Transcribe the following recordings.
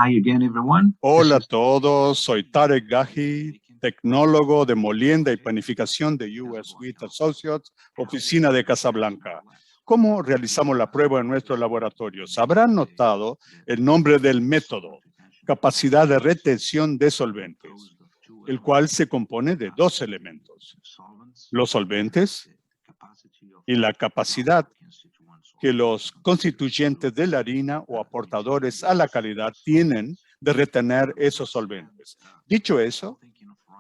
Hi again, everyone. Hola a todos, soy Tarek Gahi, tecnólogo de molienda y panificación de US Wheat Associates, oficina de Casablanca. ¿Cómo realizamos la prueba en nuestro laboratorio? Habrán notado el nombre del método, capacidad de retención de solventes, el cual se compone de dos elementos: los solventes y la capacidad que los constituyentes de la harina o aportadores a la calidad tienen de retener esos solventes. Dicho eso,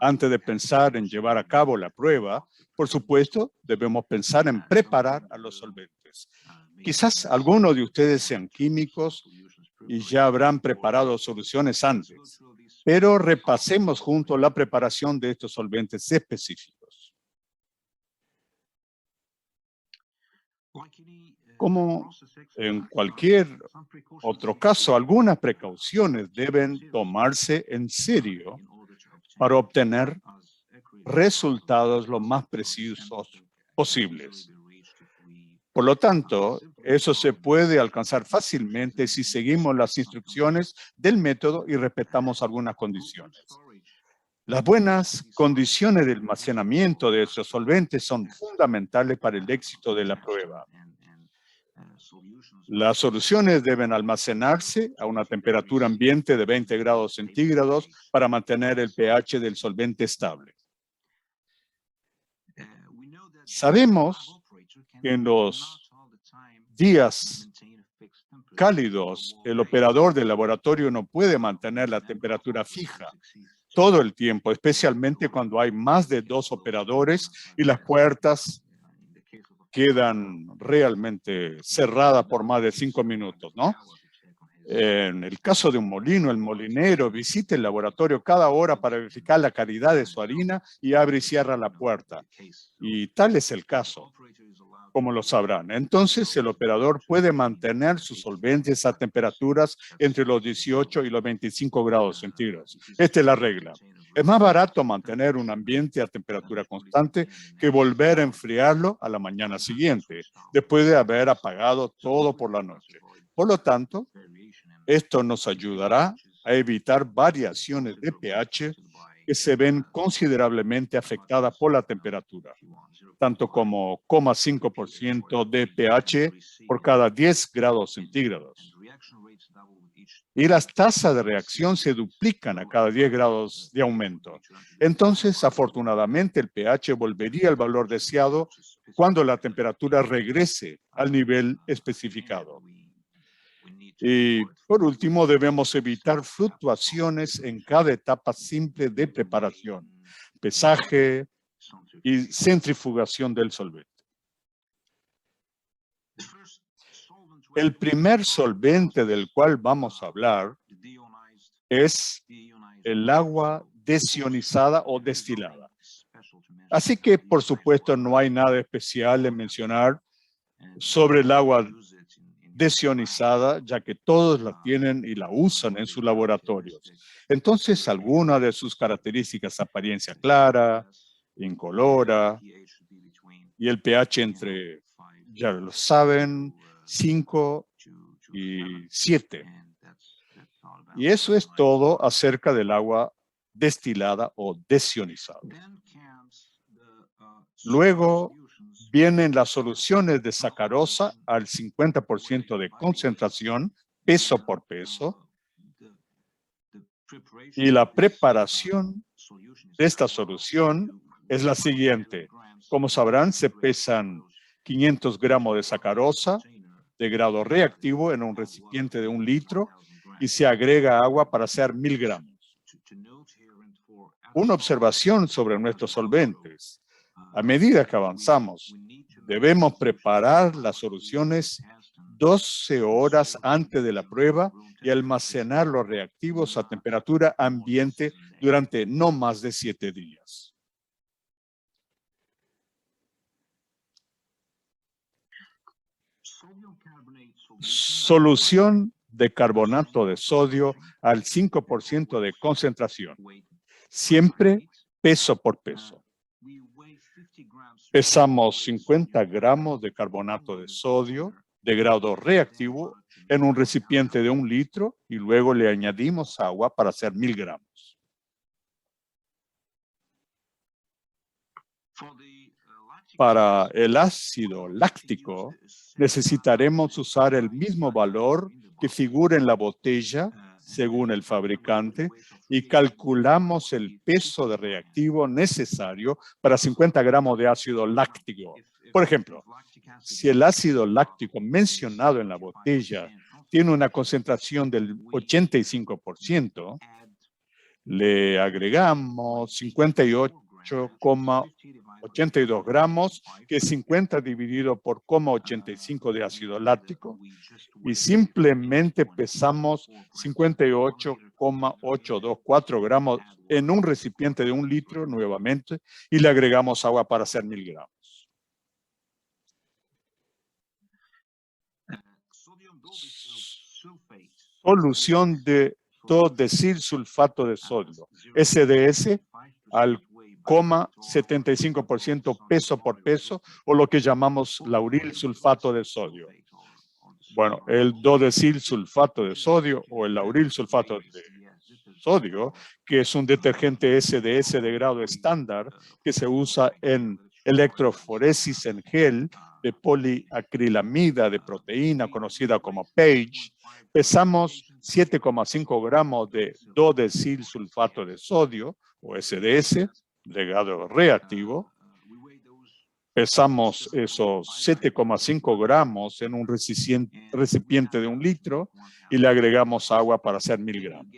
antes de pensar en llevar a cabo la prueba, por supuesto, debemos pensar en preparar a los solventes. Quizás algunos de ustedes sean químicos y ya habrán preparado soluciones antes, pero repasemos juntos la preparación de estos solventes específicos. Como en cualquier otro caso, algunas precauciones deben tomarse en serio para obtener resultados lo más precisos posibles. Por lo tanto, eso se puede alcanzar fácilmente si seguimos las instrucciones del método y respetamos algunas condiciones. Las buenas condiciones de almacenamiento de estos solventes son fundamentales para el éxito de la prueba. Las soluciones deben almacenarse a una temperatura ambiente de 20 grados centígrados para mantener el pH del solvente estable. Sabemos que en los días cálidos, el operador del laboratorio no puede mantener la temperatura fija todo el tiempo, especialmente cuando hay más de 2 operadores y las puertas quedan realmente cerradas por más de 5 minutos, ¿no? En el caso de un molino, el molinero visita el laboratorio cada hora para verificar la calidad de su harina y abre y cierra la puerta. Y tal es el caso, como lo sabrán. Entonces, el operador puede mantener sus solventes a temperaturas entre los 18 y los 25 grados centígrados. Esta es la regla. Es más barato mantener un ambiente a temperatura constante que volver a enfriarlo a la mañana siguiente, después de haber apagado todo por la noche. Por lo tanto, esto nos ayudará a evitar variaciones de pH que se ven considerablemente afectadas por la temperatura, tanto como 0,5% de pH por cada 10 grados centígrados. Y las tasas de reacción se duplican a cada 10 grados de aumento. Entonces, afortunadamente, el pH volvería al valor deseado cuando la temperatura regrese al nivel especificado. Y por último, debemos evitar fluctuaciones en cada etapa simple de preparación, pesaje y centrifugación del solvente. El primer solvente del cual vamos a hablar es el agua desionizada o destilada. Así que, por supuesto, no hay nada especial en mencionar sobre el agua desionizada, ya que todos la tienen y la usan en sus laboratorios. Entonces, algunas de sus características: apariencia clara, incolora, y el pH entre, ya lo saben, 5 y 7. Y eso es todo acerca del agua destilada o desionizada. Luego vienen las soluciones de sacarosa al 50% de concentración, peso por peso. Y la preparación de esta solución es la siguiente. Como sabrán, se pesan 500 gramos de sacarosa de grado reactivo en un recipiente de 1 litro y se agrega agua para hacer 1000 gramos. Una observación sobre nuestros solventes. A medida que avanzamos, debemos preparar las soluciones 12 horas antes de la prueba y almacenar los reactivos a temperatura ambiente durante no más de 7 días. Solución de carbonato de sodio al 5% de concentración. Siempre peso por peso. Pesamos 50 gramos de carbonato de sodio de grado reactivo en un recipiente de 1 litro y luego le añadimos agua para hacer 1000 gramos. Para el ácido láctico, necesitaremos usar el mismo valor que figura en la botella, según el fabricante, y calculamos el peso de reactivo necesario para 50 gramos de ácido láctico. Por ejemplo, si el ácido láctico mencionado en la botella tiene una concentración del 85%, le agregamos 58,82 gramos, que es 50 dividido por 0,85 de ácido láctico, y simplemente pesamos 58,824 gramos en un recipiente de 1 litro nuevamente y le agregamos agua para hacer 1000 gramos. Solución de dodesilsulfato de sodio, SDS, al 0,75% peso por peso, o lo que llamamos lauril sulfato de sodio. Bueno, el dodesilsulfato de sodio o el lauril sulfato de sodio, que es un detergente SDS de grado estándar que se usa en electroforesis en gel de poliacrilamida de proteína conocida como PAGE, pesamos 7,5 gramos de dodesilsulfato de sodio o SDS de grado reactivo. Pesamos esos 7,5 gramos en un recipiente de 1 litro y le agregamos agua para hacer 1000 gramos.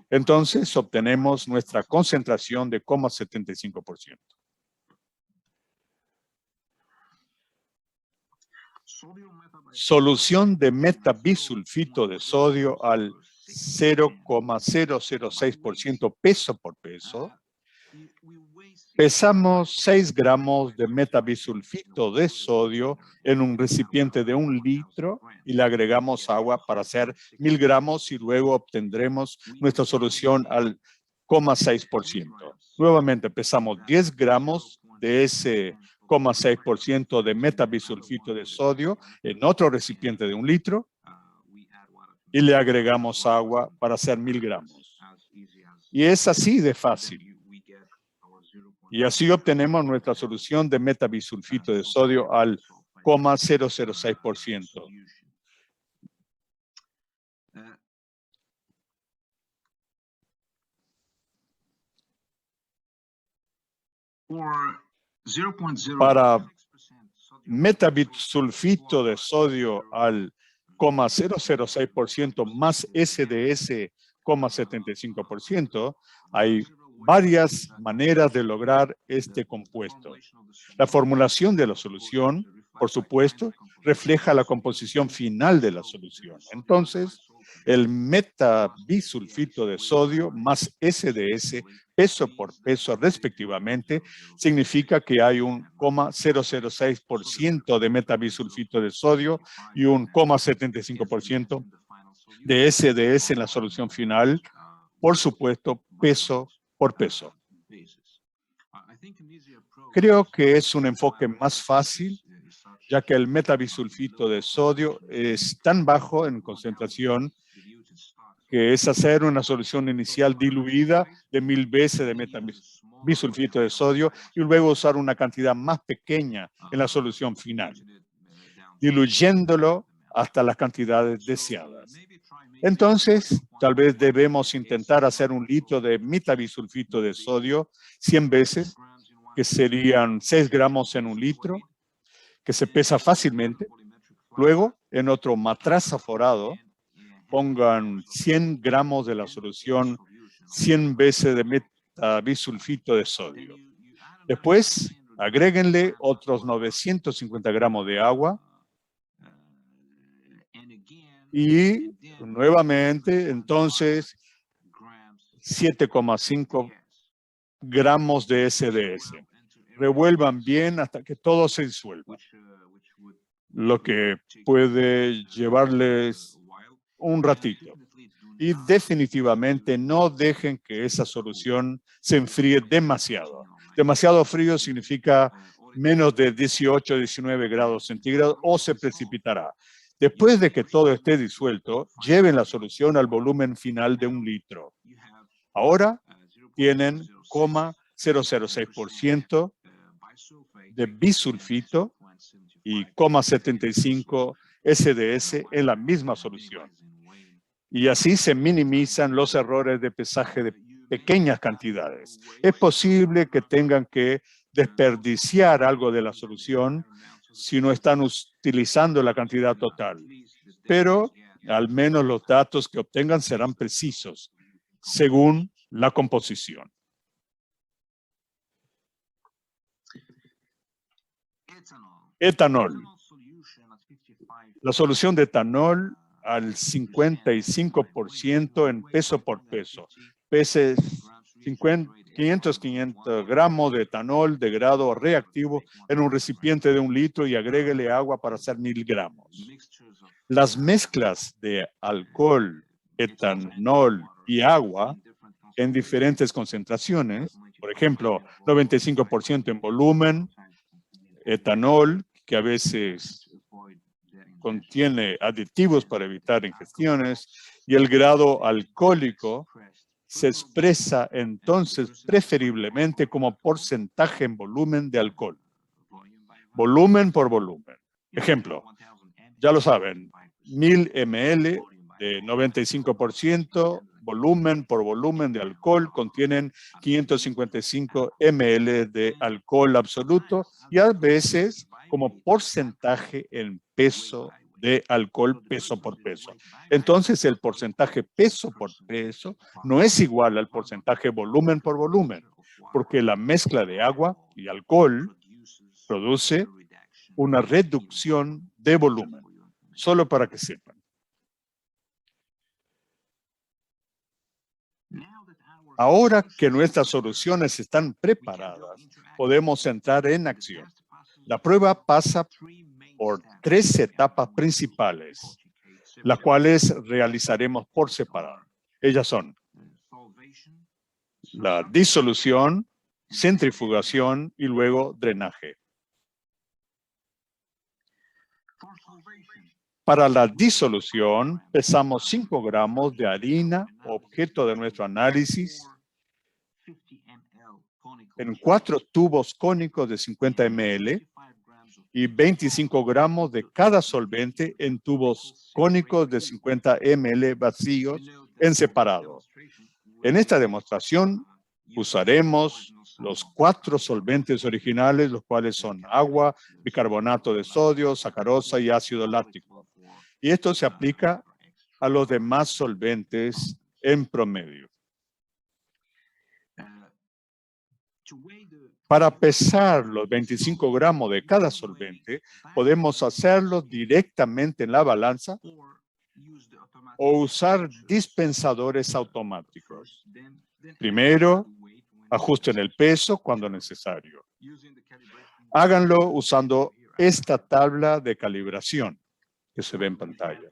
Entonces obtenemos nuestra concentración de 0,75%. Solución de metabisulfito de sodio al 0,006% peso por peso. Pesamos 6 gramos de metabisulfito de sodio en un recipiente de 1 litro y le agregamos agua para hacer 1000 gramos y luego obtendremos nuestra solución al 0,6%. Nuevamente pesamos 10 gramos de ese 0,6% de metabisulfito de sodio en otro recipiente de 1 litro y le agregamos agua para hacer 1000 gramos. Y es así de fácil. Y así obtenemos nuestra solución de metabisulfito de sodio al 0,006%. Para metabisulfito de sodio al 0,006% más SDS 0,75%, hay varias maneras de lograr este compuesto. La formulación de la solución, por supuesto, refleja la composición final de la solución. Entonces, el metabisulfito de sodio más SDS, peso por peso respectivamente, significa que hay un 0,006% de metabisulfito de sodio y un 0,75% de SDS en la solución final, por supuesto, peso por peso. Creo que es un enfoque más fácil, ya que el metabisulfito de sodio es tan bajo en concentración que es hacer una solución inicial diluida de 1000 veces de metabisulfito de sodio y luego usar una cantidad más pequeña en la solución final, diluyéndolo hasta las cantidades deseadas. Entonces, tal vez debemos intentar hacer 1 litro de metabisulfito de sodio 100 veces, que serían 6 gramos en 1 litro, que se pesa fácilmente. Luego, en otro matraz aforado, pongan 100 gramos de la solución 100 veces de metabisulfito de sodio. Después, agréguenle otros 950 gramos de agua y nuevamente, entonces, 7,5 gramos de SDS. Revuelvan bien hasta que todo se disuelva, lo que puede llevarles un ratito. Y definitivamente no dejen que esa solución se enfríe demasiado. Demasiado frío significa menos de 18 o 19 grados centígrados o se precipitará. Después de que todo esté disuelto, lleven la solución al volumen final de 1 litro. Ahora tienen 0,006% de bisulfito y 0,75 SDS en la misma solución. Y así se minimizan los errores de pesaje de pequeñas cantidades. Es posible que tengan que desperdiciar algo de la solución si no están utilizando la cantidad total, pero al menos los datos que obtengan serán precisos según la composición. Etanol. La solución de etanol al 55% en peso por peso. Pese 500 gramos de etanol de grado reactivo en un recipiente de 1 litro y agréguele agua para hacer 1000 gramos. Las mezclas de alcohol, etanol y agua en diferentes concentraciones, por ejemplo, 95% en volumen, etanol, que a veces contiene aditivos para evitar ingestiones, y el grado alcohólico se expresa entonces preferiblemente como porcentaje en volumen de alcohol. Volumen por volumen. Ejemplo, ya lo saben, 1000 ml de 95%, volumen por volumen de alcohol, contienen 555 ml de alcohol absoluto y a veces como porcentaje en peso de alcohol peso por peso. Entonces, el porcentaje peso por peso no es igual al porcentaje volumen por volumen, porque la mezcla de agua y alcohol produce una reducción de volumen, solo para que sepan. Ahora que nuestras soluciones están preparadas, podemos entrar en acción. La prueba pasa por 3 etapas principales, las cuales realizaremos por separado. Ellas son la disolución, centrifugación y luego drenaje. Para la disolución, pesamos 5 gramos de harina, objeto de nuestro análisis, en 4 tubos cónicos de 50 ml y 25 gramos de cada solvente en tubos cónicos de 50 ml vacíos en separado. En esta demostración usaremos los 4 solventes originales, los cuales son agua, bicarbonato de sodio, sacarosa y ácido láctico. Y esto se aplica a los demás solventes en promedio. Para pesar los 25 gramos de cada solvente, podemos hacerlo directamente en la balanza o usar dispensadores automáticos. Primero, ajusten el peso cuando necesario. Háganlo usando esta tabla de calibración que se ve en pantalla,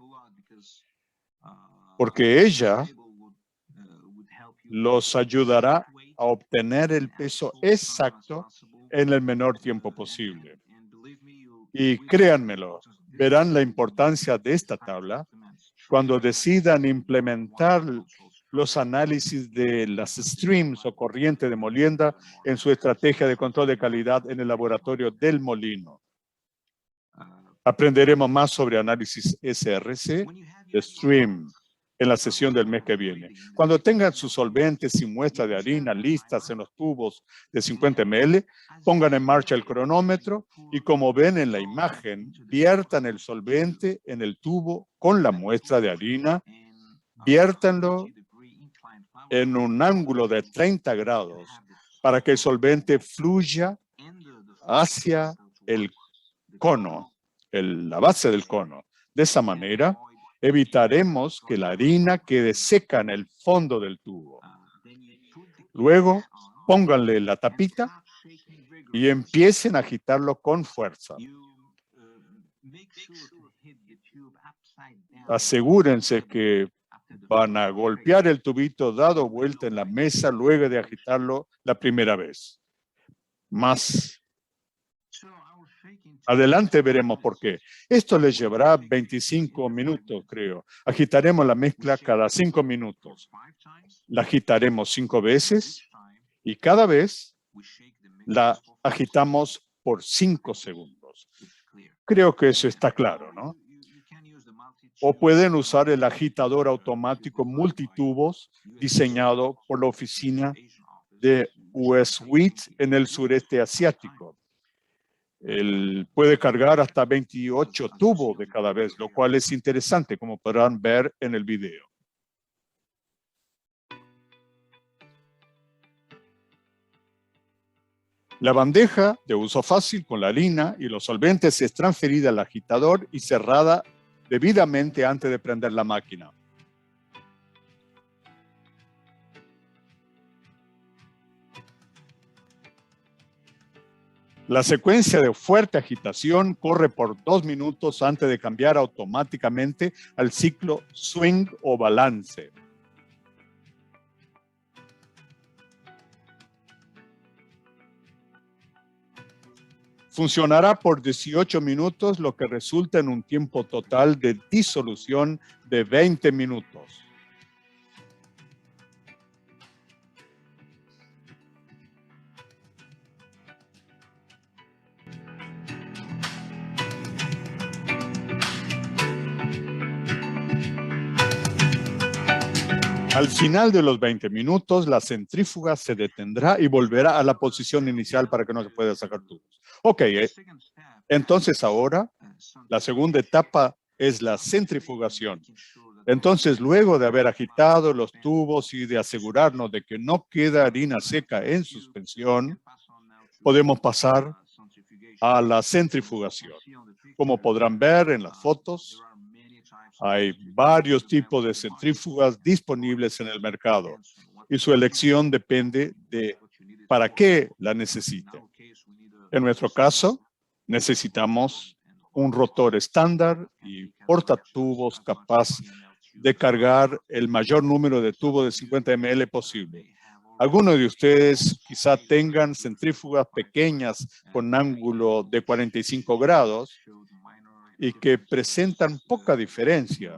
porque ella los ayudará a obtener el peso exacto en el menor tiempo posible. Y créanmelo, verán la importancia de esta tabla cuando decidan implementar los análisis de las streams o corriente de molienda en su estrategia de control de calidad en el laboratorio del molino. Aprenderemos más sobre análisis SRC de stream en la sesión del mes que viene. Cuando tengan sus solventes y muestras de harina listas en los tubos de 50 ml, pongan en marcha el cronómetro y, como ven en la imagen, viertan el solvente en el tubo con la muestra de harina, viértanlo en un ángulo de 30 grados para que el solvente fluya hacia el cono, la base del cono. De esa manera, evitaremos que la harina quede seca en el fondo del tubo. Luego, pónganle la tapita y empiecen a agitarlo con fuerza. Asegúrense que van a golpear el tubito dado vuelta en la mesa luego de agitarlo la primera vez. Más. Adelante veremos por qué. Esto les llevará 25 minutos, creo. Agitaremos la mezcla cada 5 minutos. La agitaremos 5 veces y cada vez la agitamos por 5 segundos. Creo que eso está claro, ¿no? O pueden usar el agitador automático multitubos diseñado por la oficina de US WIT en el sureste asiático. Él puede cargar hasta 28 tubos de cada vez, lo cual es interesante, como podrán ver en el video. La bandeja de uso fácil con la harina y los solventes es transferida al agitador y cerrada debidamente antes de prender la máquina. La secuencia de fuerte agitación corre por 2 minutos antes de cambiar automáticamente al ciclo swing o balance. Funcionará por 18 minutos, lo que resulta en un tiempo total de disolución de 20 minutos. Al final de los 20 minutos, la centrífuga se detendrá y volverá a la posición inicial para que no se pueda sacar tubos. Ok, entonces ahora la segunda etapa es la centrifugación. Entonces, luego de haber agitado los tubos y de asegurarnos de que no queda harina seca en suspensión, podemos pasar a la centrifugación. Como podrán ver en las fotos, hay varios tipos de centrífugas disponibles en el mercado y su elección depende de para qué la necesiten. En nuestro caso, necesitamos un rotor estándar y portatubos capaz de cargar el mayor número de tubos de 50 ml posible. Algunos de ustedes quizá tengan centrífugas pequeñas con ángulo de 45 grados y que presentan poca diferencia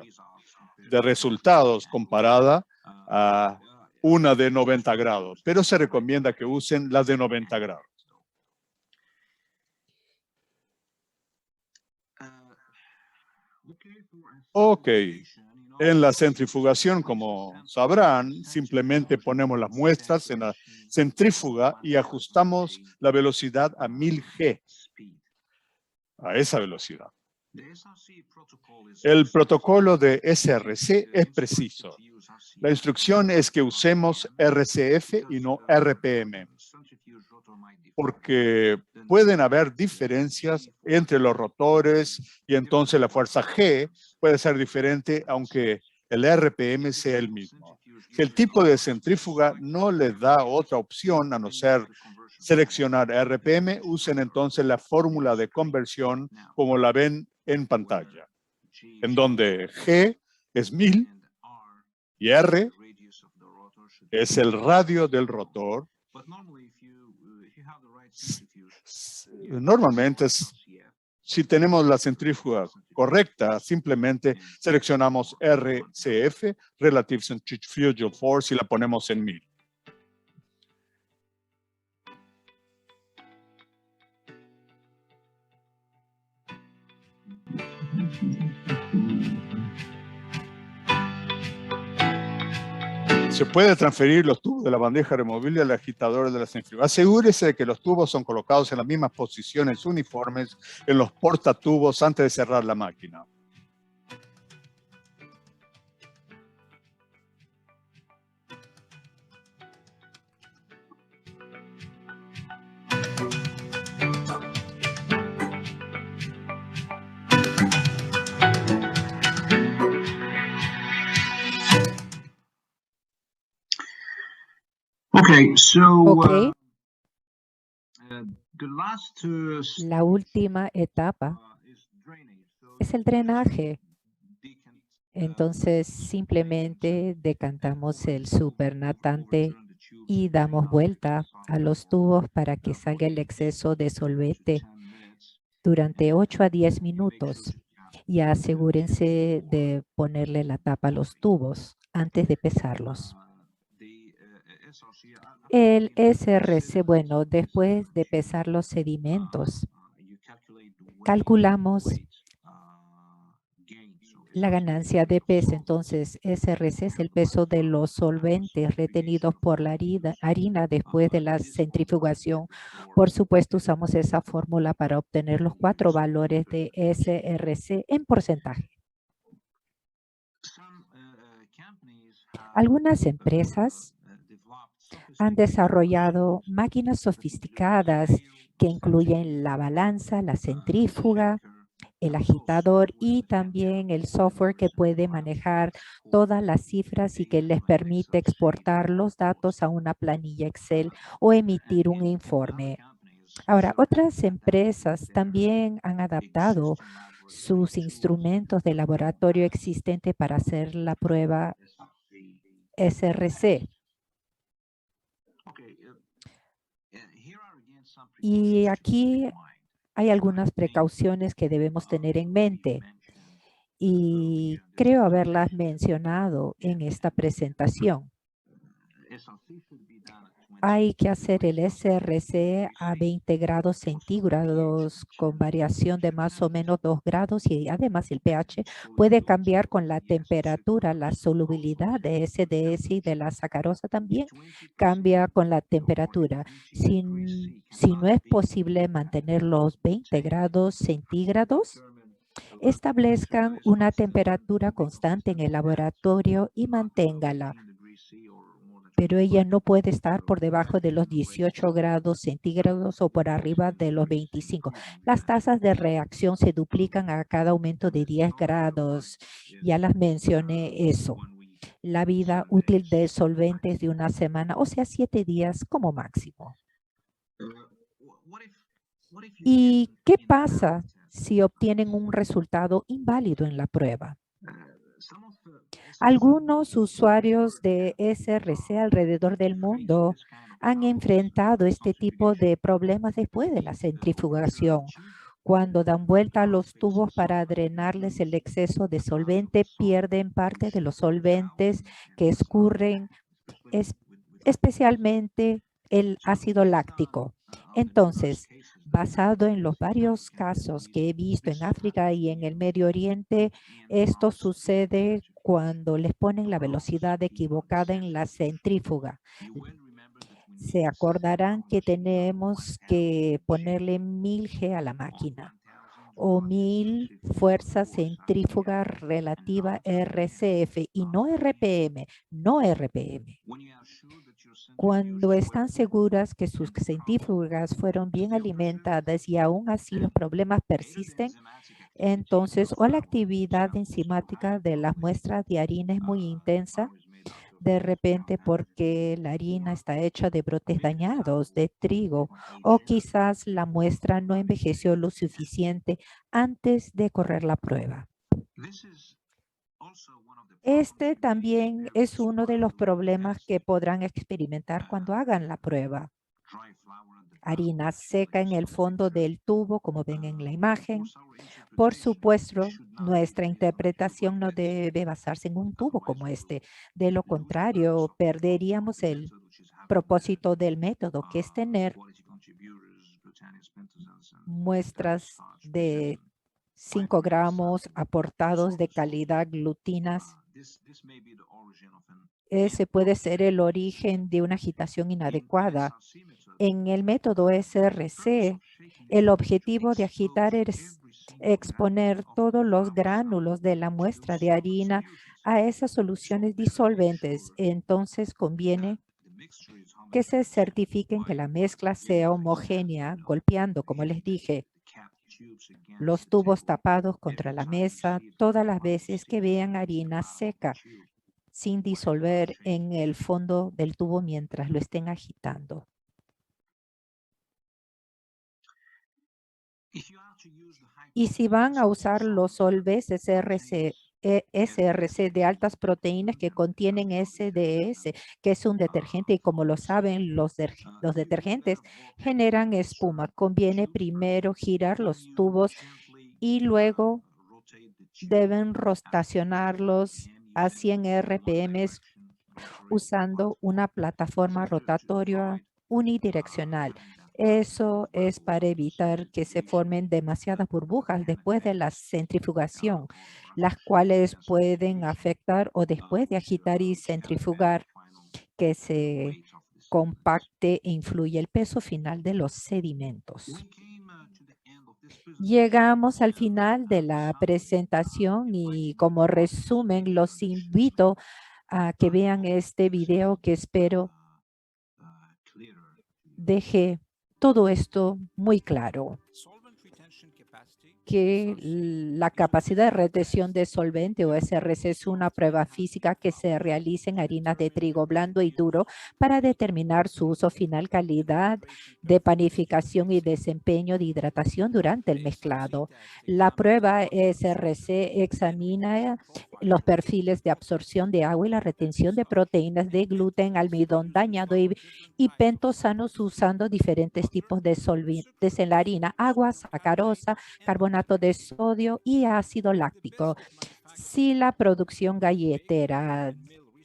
de resultados comparada a una de 90 grados, pero se recomienda que usen las de 90 grados. Ok, en la centrifugación, como sabrán, simplemente ponemos las muestras en la centrífuga y ajustamos la velocidad a 1000 G, a esa velocidad. El protocolo de SRC es preciso. La instrucción es que usemos RCF y no RPM, porque pueden haber diferencias entre los rotores y entonces la fuerza G puede ser diferente aunque el RPM sea el mismo. Si el tipo de centrífuga no les da otra opción a no ser seleccionar RPM, usen entonces la fórmula de conversión como la ven en pantalla, en donde G es 1000 y R es el radio del rotor. Normalmente, si tenemos la centrífuga correcta, simplemente seleccionamos RCF, Relative Centrifugal Force, y la ponemos en 1000. Se puede transferir los tubos de la bandeja removible al agitador de la centrífuga. Asegúrese de que los tubos son colocados en las mismas posiciones uniformes en los portatubos antes de cerrar la máquina. Okay, so Ok, la última etapa es el drenaje. Entonces simplemente decantamos el supernatante y damos vuelta a los tubos para que salga el exceso de solvente durante 8 a 10 minutos y asegúrense de ponerle la tapa a los tubos antes de pesarlos. El SRC, bueno, después de pesar los sedimentos, calculamos la ganancia de peso. Entonces, SRC es el peso de los solventes retenidos por la harina después de la centrifugación. Por supuesto, usamos esa fórmula para obtener los 4 valores de SRC en porcentaje. Algunas empresas han desarrollado máquinas sofisticadas que incluyen la balanza, la centrífuga, el agitador y también el software que puede manejar todas las cifras y que les permite exportar los datos a una planilla Excel o emitir un informe. Ahora, otras empresas también han adaptado sus instrumentos de laboratorio existente para hacer la prueba SRC. Y aquí hay algunas precauciones que debemos tener en mente y creo haberlas mencionado en esta presentación. Hay que hacer el SRC a 20 grados centígrados con variación de más o menos 2 grados y además el pH puede cambiar con la temperatura. La solubilidad de SDS y de la sacarosa también cambia con la temperatura. Si no es posible mantener los 20 grados centígrados, establezcan una temperatura constante en el laboratorio y manténgala, pero ella no puede estar por debajo de los 18 grados centígrados o por arriba de los 25. Las tasas de reacción se duplican a cada aumento de 10 grados. Ya las mencioné eso. La vida útil del solvente es de una semana, o sea, 7 días como máximo. ¿Y qué pasa si obtienen un resultado inválido en la prueba? Algunos usuarios de SRC alrededor del mundo han enfrentado este tipo de problemas después de la centrifugación. Cuando dan vuelta a los tubos para drenarles el exceso de solvente, pierden parte de los solventes que escurren, especialmente el ácido láctico. Entonces, basado en los varios casos que he visto en África y en el Medio Oriente, esto sucede cuando les ponen la velocidad equivocada en la centrífuga. Se acordarán que tenemos que ponerle 1000 G a la máquina o 1000 fuerza centrífuga relativa RCF y no RPM, no RPM. Cuando están seguras que sus centrífugas fueron bien alimentadas y aún así los problemas persisten, entonces o la actividad enzimática de las muestras de harina es muy intensa, de repente porque la harina está hecha de brotes dañados de trigo o quizás la muestra no envejeció lo suficiente antes de correr la prueba. Este también es uno de los problemas que podrán experimentar cuando hagan la prueba. Harina seca en el fondo del tubo, como ven en la imagen. Por supuesto, nuestra interpretación no debe basarse en un tubo como este. De lo contrario, perderíamos el propósito del método, que es tener muestras de 5 gramos aportados de calidad glutinas. Ese puede ser el origen de una agitación inadecuada. En el método SRC, el objetivo de agitar es exponer todos los gránulos de la muestra de harina a esas soluciones disolventes. Entonces conviene que se certifiquen que la mezcla sea homogénea, golpeando, como les dije, los tubos tapados contra la mesa todas las veces que vean harina seca, sin disolver en el fondo del tubo mientras lo estén agitando. Y si van a usar los solves SRC SRC de altas proteínas que contienen SDS, que es un detergente, y como lo saben, los detergentes generan espuma. Conviene primero girar los tubos y luego deben rotacionarlos a 100 RPM usando una plataforma rotatoria unidireccional. Eso es para evitar que se formen demasiadas burbujas después de la centrifugación, las cuales pueden afectar o después de agitar y centrifugar que se compacte e influye el peso final de los sedimentos. Llegamos al final de la presentación y como resumen los invito a que vean este video que espero deje todo esto muy claro. Que la capacidad de retención de solvente o SRC es una prueba física que se realiza en harinas de trigo blando y duro para determinar su uso final, calidad de panificación y desempeño de hidratación durante el mezclado. La prueba SRC examina los perfiles de absorción de agua y la retención de proteínas de gluten, almidón dañado y pentosanos usando diferentes tipos de solventes en la harina, agua, sacarosa, carbonato de sodio y ácido láctico. Si la producción galletera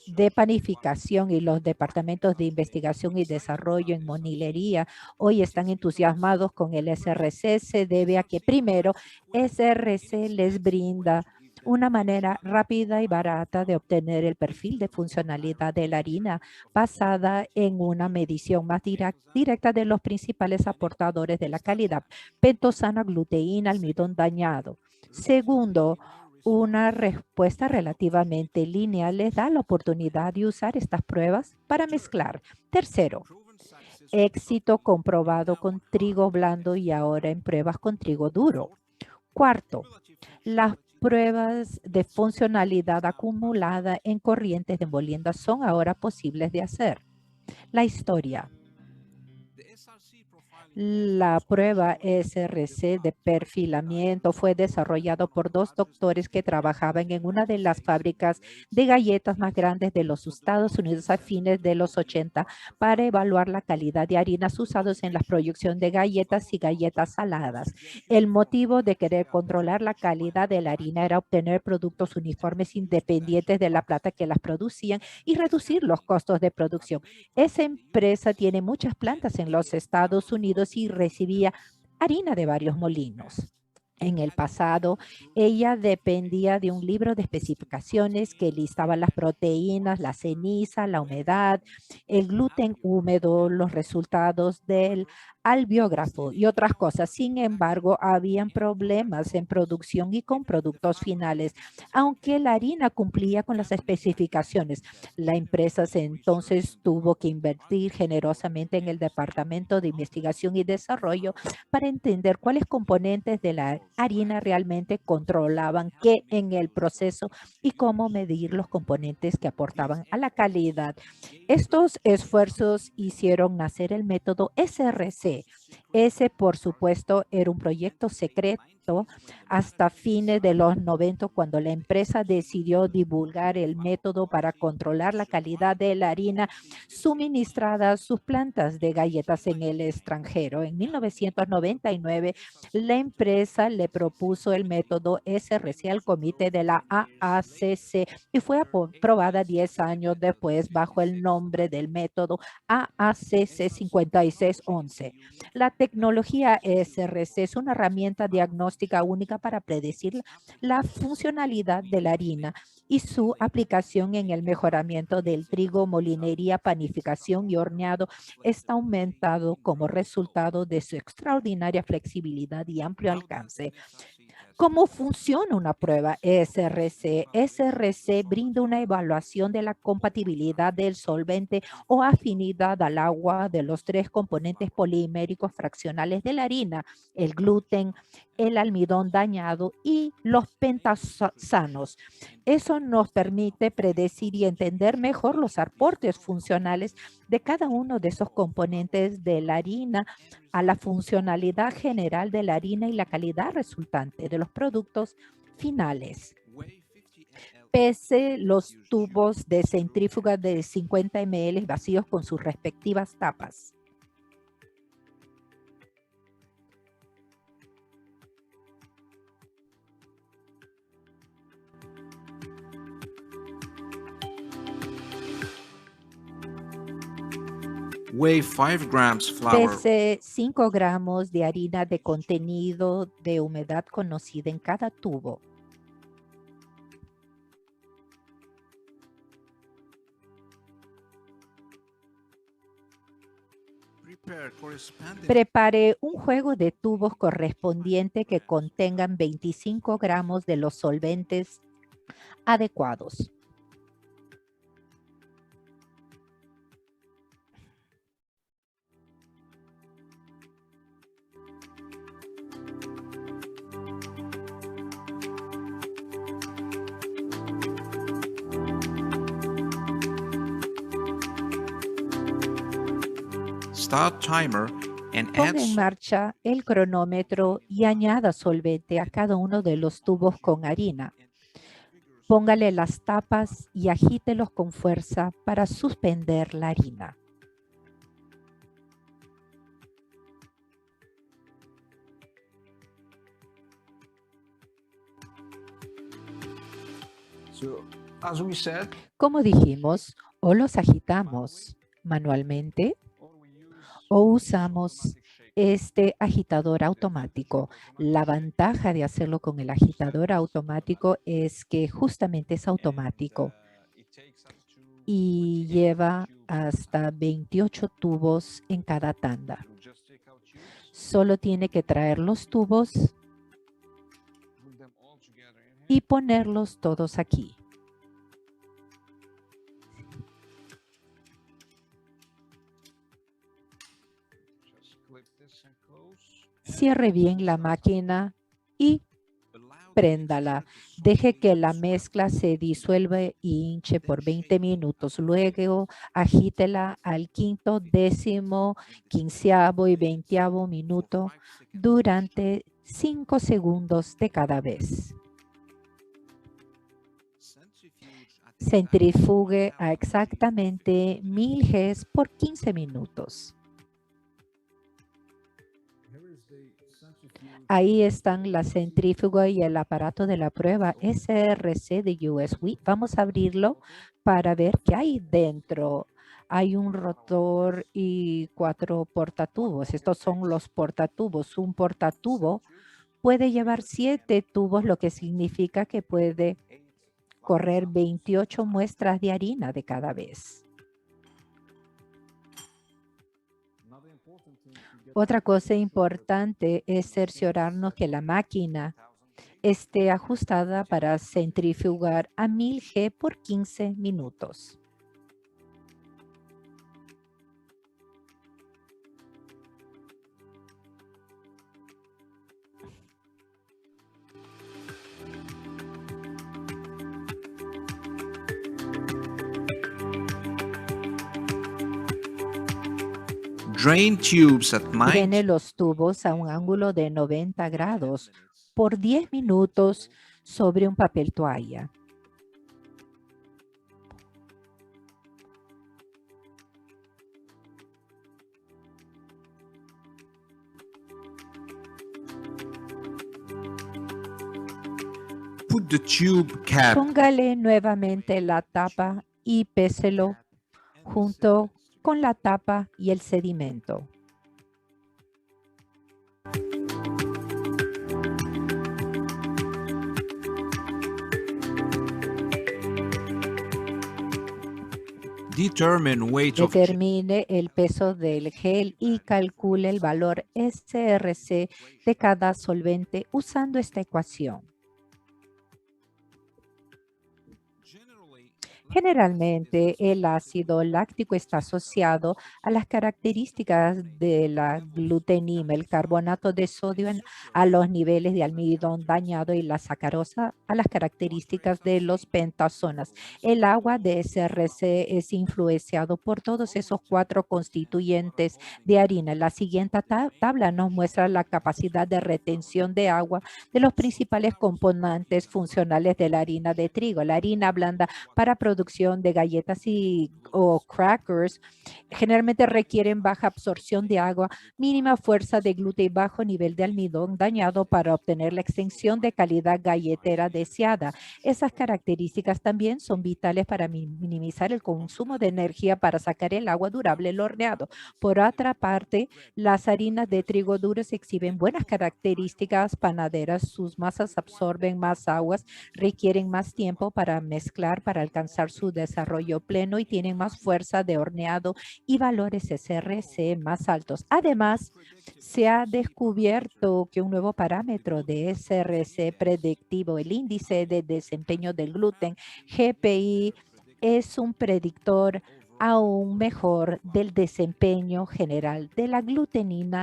de panificación y los departamentos de investigación y desarrollo en monilería hoy están entusiasmados con el SRC, se debe a que primero SRC les brinda una manera rápida y barata de obtener el perfil de funcionalidad de la harina basada en una medición más directa de los principales aportadores de la calidad: pentosana, gluteína, almidón dañado. Segundo, una respuesta relativamente lineal les da la oportunidad de usar estas pruebas para mezclar. Tercero, éxito comprobado con trigo blando y ahora en pruebas con trigo duro. Cuarto, las pruebas de funcionalidad acumulada en corrientes de molienda son ahora posibles de hacer. La historia. La prueba SRC de perfilamiento fue desarrollado por dos doctores que trabajaban en una de las fábricas de galletas más grandes de los Estados Unidos a fines de los 80 para evaluar la calidad de harinas usadas en la producción de galletas y galletas saladas. El motivo de querer controlar la calidad de la harina era obtener productos uniformes independientes de la planta que las producían y reducir los costos de producción. Esa empresa tiene muchas plantas en los Estados Unidos y recibía harina de varios molinos. En el pasado, ella dependía de un libro de especificaciones que listaba las proteínas, la ceniza, la humedad, el gluten húmedo, los resultados del albiógrafo y otras cosas. Sin embargo, habían problemas en producción y con productos finales, aunque la harina cumplía con las especificaciones. La empresa entonces tuvo que invertir generosamente en el Departamento de Investigación y Desarrollo para entender cuáles componentes de la harina realmente controlaban qué en el proceso y cómo medir los componentes que aportaban a la calidad. Estos esfuerzos hicieron nacer el método SRC. Ese, por supuesto, era un proyecto secreto hasta fines de los 90, cuando la empresa decidió divulgar el método para controlar la calidad de la harina suministrada a sus plantas de galletas en el extranjero. En 1999, la empresa le propuso el método SRC al comité de la AACC y fue aprobada 10 años después bajo el nombre del método AACC 5611. La tecnología SRC es una herramienta diagnóstica única para predecir la funcionalidad de la harina y su aplicación en el mejoramiento del trigo, molinería, panificación y horneado está aumentado como resultado de su extraordinaria flexibilidad y amplio alcance. ¿Cómo funciona una prueba SRC? SRC brinda una evaluación de la compatibilidad del solvente o afinidad al agua de los tres componentes poliméricos fraccionales de la harina: el gluten, el almidón dañado y los pentasanos. Eso nos permite predecir y entender mejor los aportes funcionales de cada uno de esos componentes de la harina a la funcionalidad general de la harina y la calidad resultante de los productos finales. Pese los tubos de centrífuga de 50 ml vacíos con sus respectivas tapas. Weigh 5 grams flour. Pese 5 gramos de harina de contenido de humedad conocida en cada tubo. Prepare un juego de tubos correspondiente que contengan 25 gramos de los solventes adecuados. Start timer and Ponga add en marcha el cronómetro y añada solvente a cada uno de los tubos con harina. Póngale las tapas y agítelos con fuerza para suspender la harina. as we said, Como dijimos, o los agitamos manualmente o usamos este agitador automático. La ventaja de hacerlo con el agitador automático es que justamente es automático y lleva hasta 28 tubos en cada tanda. Solo tiene que traer los tubos y ponerlos todos aquí. Cierre bien la máquina y préndala. Deje que la mezcla se disuelva y hinche por 20 minutos. Luego agítela al quinto, décimo, quinceavo y veinteavo minuto durante 5 segundos de cada vez. Centrifugue a exactamente 1000 Gs por 15 minutos. Ahí están la centrífuga y el aparato de la prueba SRC de US Wheat. Vamos a abrirlo para ver qué hay dentro. Hay un rotor y 4 portatubos. Estos son los portatubos. Un portatubo puede llevar 7 tubos, lo que significa que puede correr 28 muestras de harina de cada vez. Otra cosa importante es cerciorarnos que la máquina esté ajustada para centrifugar a 1000 G por 15 minutos. drain tubes at 90. Drene los tubos a un ángulo de 90 grados por 10 minutos sobre un papel toalla. Put the tube cap Póngale nuevamente la tapa y péselo junto con la tapa y el sedimento. determine weight of Determine el peso del gel y calcule el valor SRC de cada solvente usando esta ecuación. Generalmente, el ácido láctico está asociado a las características de la glutenina, el carbonato de sodio a los niveles de almidón dañado y la sacarosa a las características de los pentazonas. El agua de SRC es influenciado por todos esos 4 constituyentes de harina. La siguiente tabla nos muestra la capacidad de retención de agua de los principales componentes funcionales de la harina de trigo. La harina blanda para producción de galletas o crackers generalmente requieren baja absorción de agua, mínima fuerza de gluten y bajo nivel de almidón dañado para obtener la extensión de calidad galletera deseada. Esas características también son vitales para minimizar el consumo de energía para sacar el agua durable del horneado. Por otra parte, las harinas de trigo duros exhiben buenas características panaderas. Sus masas absorben más aguas, requieren más tiempo para mezclar para alcanzar su desarrollo pleno y tienen más fuerza de horneado y valores SRC más altos. Además, se ha descubierto que un nuevo parámetro de SRC predictivo, el índice de desempeño del gluten, GPI, es un predictor aún mejor del desempeño general de la glutenina